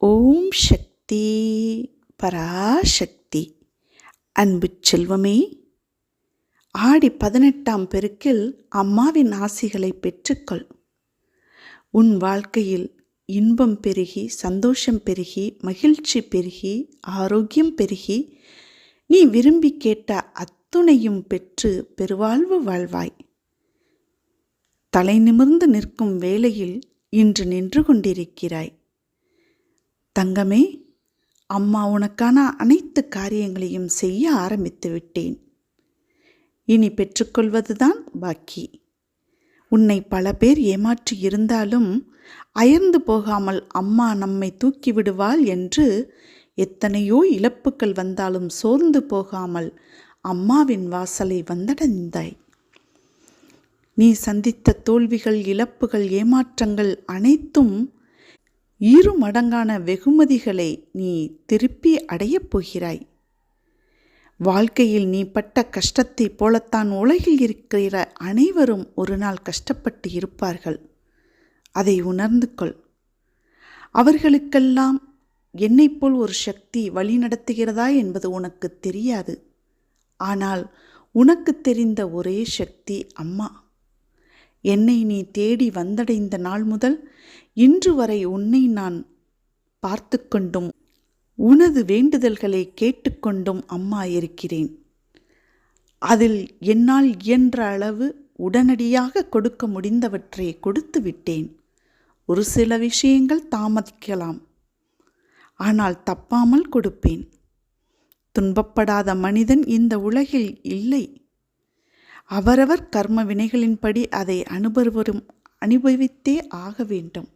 ஓம் சக்தி பராசக்தி. அன்பு செல்வமே, ஆடி 18ஆம் பெருக்கில் அம்மாவின் ஆசிகளை பெற்றுக்கொள். உன் வாழ்க்கையில் இன்பம் பெருகி, சந்தோஷம் பெருகி, மகிழ்ச்சி பெருகி, ஆரோக்கியம் பெருகி, நீ விரும்பி கேட்ட அத்துணையும் பெற்று பெருவாழ்வு வாழ்வாய். தலை நிமிர்ந்து நிற்கும் வேளையில் இன்று நின்று கொண்டிருக்கிறாய். தங்கமே, அம்மா உனக்கான அனைத்து காரியங்களையும் செய்ய ஆரம்பித்து விட்டேன். இனி பெற்றுக்கொள்வதுதான் பாக்கி. உன்னை பல பேர் ஏமாற்றி இருந்தாலும் அயர்ந்து போகாமல் அம்மா நம்மை தூக்கிவிடுவாள் என்று எத்தனையோ இழப்புகள் வந்தாலும் சோர்ந்து போகாமல் அம்மாவின் வாசலை வந்தடைந்தாய். நீ சந்தித்த தோல்விகள், இழப்புகள், ஏமாற்றங்கள் அனைத்தும் 2 மடங்கான வெகுமதிகளை நீ திருப்பி அடையப் போகிறாய். வாழ்க்கையில் நீ பட்ட கஷ்டத்தைப் போலத்தான் உலகில் இருக்கிற அனைவரும் ஒரு நாள் கஷ்டப்பட்டு இருப்பார்கள். அதை உணர்ந்து கொள். அவர்களுக்கெல்லாம் என்னைப் போல் ஒரு சக்தி வழி நடத்துகிறதா என்பது உனக்கு தெரியாது. ஆனால் உனக்கு தெரிந்த ஒரே சக்தி அம்மா. என்னை நீ தேடி வந்தடைந்த நாள் முதல் இன்று வரை உன்னை நான் பார்த்து கொண்டும் உனது வேண்டுதல்களை கேட்டுக்கொண்டும் அம்மா இருக்கிறேன். அதில் என்னால் இயன்ற அளவு உடனடியாக கொடுக்க முடிந்தவற்றை கொடுத்து விட்டேன். ஒரு சில விஷயங்கள் தாமதிக்கலாம், ஆனால் தப்பாமல் கொடுப்பேன். துன்பப்படாத மனிதன் இந்த உலகில் இல்லை. அவரவர் கர்ம வினைகளின்படி அதை அனுபவித்தே ஆக வேண்டும்.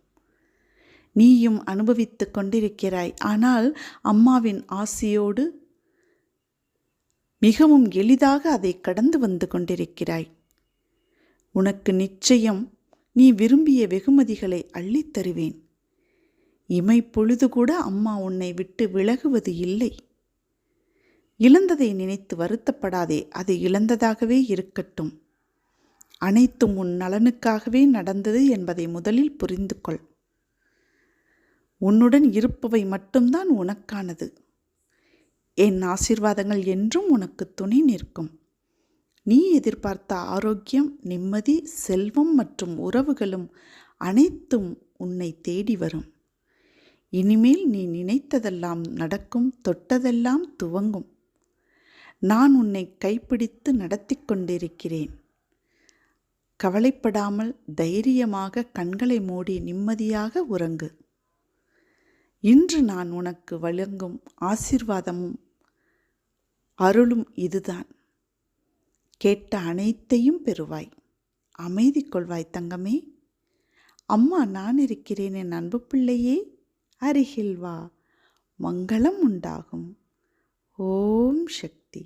நீயும் அனுபவித்து கொண்டிருக்கிறாய். ஆனால் அம்மாவின் ஆசியோடு மிகவும் எளிதாக அதை கடந்து வந்து கொண்டிருக்கிறாய். உனக்கு நிச்சயம் நீ விரும்பிய வெகுமதிகளை அள்ளித் தருவேன். இமைப்பொழுது கூட அம்மா உன்னை விட்டு விலகுவது இல்லை. இழந்ததை நினைத்து வருத்தப்படாதே. அது இழந்ததாகவே இருக்கட்டும். அனைத்தும் உன் நலனுக்காகவே நடந்தது என்பதை முதலில் புரிந்து கொள். உன்னுடன் இருப்பவை மட்டும்தான் உனக்கானது. என் ஆசீர்வாதங்கள் என்றும் உனக்கு துணை நிற்கும். நீ எதிர்பார்த்த ஆரோக்கியம், நிம்மதி, செல்வம் மற்றும் உறவுகளும் அனைத்தும் உன்னை தேடி வரும். இனிமேல் நீ நினைத்ததெல்லாம் நடக்கும், தொட்டதெல்லாம் துவங்கும். நான் உன்னை கைப்பிடித்து நடத்தி கொண்டிருக்கிறேன். கவலைப்படாமல் தைரியமாக கண்களை மூடி நிம்மதியாக உறங்கு. இன்று நான் உனக்கு வழங்கும் ஆசீர்வாதமும் அருளும் இதுதான். கேட்ட அனைத்தையும் பெறுவாய். அமைதி கொள்வாய் தங்கமே. அம்மா நான் இருக்கிறேன் என் அன்பு பிள்ளையே. அருகில் வா, மங்களம் உண்டாகும். ஓம் சக்தி.